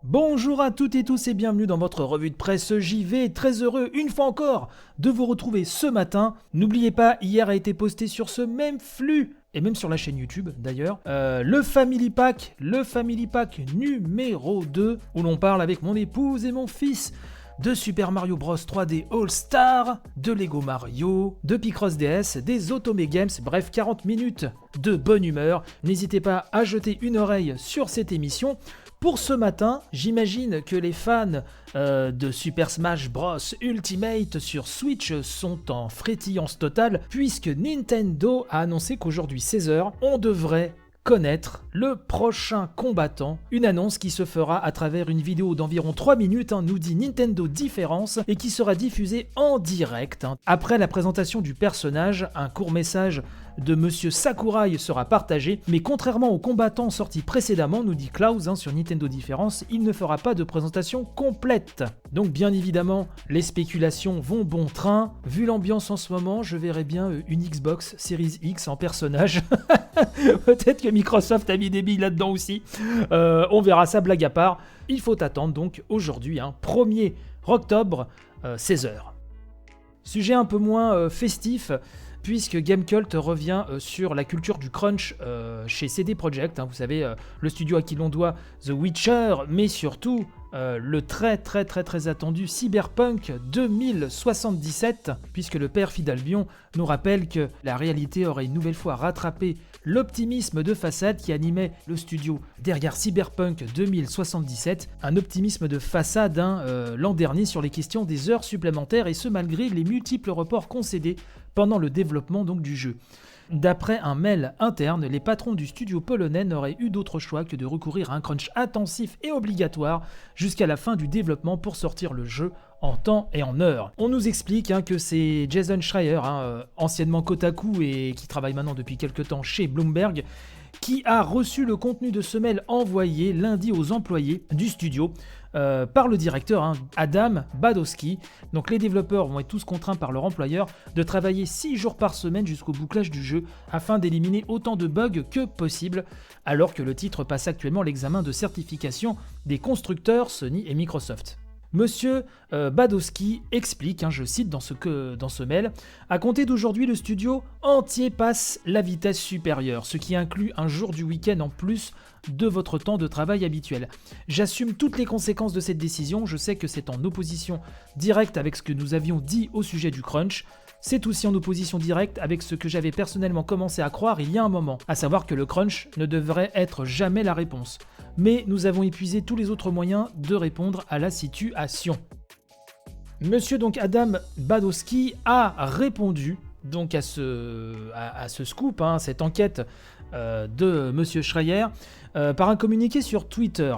Bonjour à toutes et tous et bienvenue dans votre revue de presse JV. Très heureux, une fois encore, de vous retrouver ce matin. N'oubliez pas, hier a été posté sur ce même flux, et même sur la chaîne YouTube d'ailleurs, le Family Pack numéro 2, où l'on parle avec mon épouse et mon fils de Super Mario Bros 3D All Star, de Lego Mario, de Picross DS, des Otome Games, bref 40 minutes de bonne humeur. N'hésitez pas à jeter une oreille sur cette émission. Pour ce matin, j'imagine que les fans de Super Smash Bros Ultimate sur Switch sont en frétillance totale, puisque Nintendo a annoncé qu'aujourd'hui 16h, on devrait connaître le prochain combattant, une annonce qui se fera à travers une vidéo d'environ 3 minutes, nous dit Nintendo Différence, et qui sera diffusée en direct. Après la présentation du personnage, un court message de Monsieur Sakurai sera partagé, mais contrairement aux combattants sortis précédemment, nous dit Klaus sur Nintendo Différence, il ne fera pas de présentation complète. Donc bien évidemment, les spéculations vont bon train. Vu l'ambiance en ce moment, je verrais bien une Xbox Series X en personnage. Peut-être que Microsoft a mis des billes là-dedans aussi. On verra ça, blague à part. Il faut attendre donc aujourd'hui, 1er octobre, 16h. Sujet un peu moins festif, puisque Gamecult revient sur la culture du crunch chez CD Projekt. Vous savez, le studio à qui l'on doit The Witcher, mais surtout le très attendu Cyberpunk 2077, puisque le père Fidalbion nous rappelle que la réalité aurait une nouvelle fois rattrapé l'optimisme de façade qui animait le studio derrière Cyberpunk 2077, un optimisme de façade l'an dernier sur les questions des heures supplémentaires, et ce malgré les multiples reports concédés pendant le développement donc du jeu. D'après un mail interne, les patrons du studio polonais n'auraient eu d'autre choix que de recourir à un crunch intensif et obligatoire jusqu'à la fin du développement pour sortir le jeu en temps et en heure. On nous explique que c'est Jason Schreier, anciennement Kotaku et qui travaille maintenant depuis quelques temps chez Bloomberg, qui a reçu le contenu de ce mail envoyé lundi aux employés du studio par le directeur Adam Badowski. Donc les développeurs vont être tous contraints par leur employeur de travailler 6 jours par semaine jusqu'au bouclage du jeu afin d'éliminer autant de bugs que possible, alors que le titre passe actuellement l'examen de certification des constructeurs Sony et Microsoft. Monsieur Badowski explique, je cite dans ce mail, « À compter d'aujourd'hui, le studio entier passe la vitesse supérieure, ce qui inclut un jour du week-end en plus de votre temps de travail habituel. J'assume toutes les conséquences de cette décision, je sais que c'est en opposition directe avec ce que nous avions dit au sujet du crunch. C'est aussi en opposition directe avec ce que j'avais personnellement commencé à croire il y a un moment, à savoir que le crunch ne devrait être jamais la réponse. Mais nous avons épuisé tous les autres moyens de répondre à la situation. » Monsieur donc Adam Badowski a répondu donc à ce scoop, cette enquête de Monsieur Schreier, par un communiqué sur Twitter.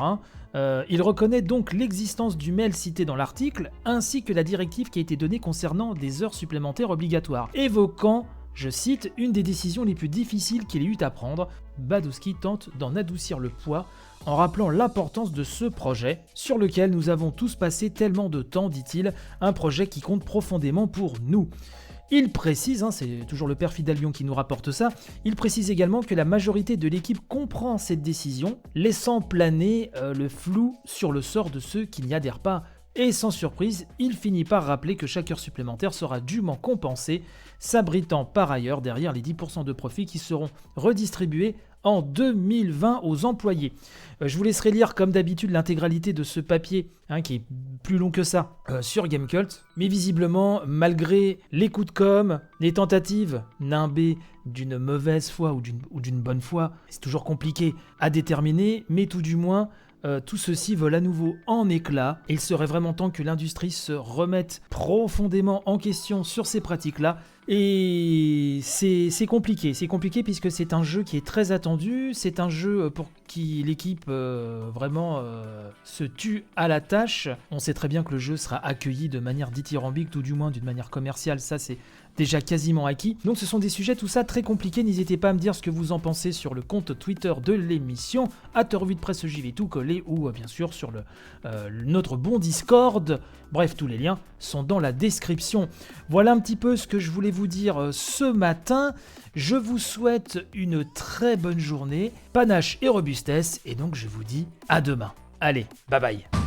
Il reconnaît donc l'existence du mail cité dans l'article, ainsi que la directive qui a été donnée concernant des heures supplémentaires obligatoires, évoquant, je cite, une des décisions les plus difficiles qu'il ait eu à prendre. Badowski tente d'en adoucir le poids en rappelant l'importance de ce projet, sur lequel nous avons tous passé tellement de temps, dit-il, un projet qui compte profondément pour nous. Il précise, c'est toujours le père Fidalbion qui nous rapporte ça, il précise également que la majorité de l'équipe comprend cette décision, laissant planer le flou sur le sort de ceux qui n'y adhèrent pas. Et sans surprise, il finit par rappeler que chaque heure supplémentaire sera dûment compensée, s'abritant par ailleurs derrière les 10% de profits qui seront redistribués en 2020 aux employés. Je vous laisserai lire comme d'habitude l'intégralité de ce papier, qui est plus long que ça, sur Gamecult. Mais visiblement, malgré les coups de com', les tentatives nimbées d'une mauvaise foi ou d'une bonne foi, c'est toujours compliqué à déterminer, mais tout du moins, tout ceci vole à nouveau en éclats, et il serait vraiment temps que l'industrie se remette profondément en question sur ces pratiques-là. Et c'est compliqué puisque c'est un jeu qui est très attendu, c'est un jeu pour qui l'équipe vraiment se tue à la tâche. On sait très bien que le jeu sera accueilli de manière dithyrambique, tout du moins d'une manière commerciale, ça c'est déjà quasiment acquis. Donc ce sont des sujets tout ça très compliqués, n'hésitez pas à me dire ce que vous en pensez sur le compte Twitter de l'émission, @revue de presse JV tout collé, ou bien sûr sur notre bon Discord. Bref, tous les liens sont dans la description. Voilà un petit peu ce que je voulais vous dire ce matin. Je vous souhaite une très bonne journée, panache et robustesse, et donc je vous dis à demain. Allez, bye bye.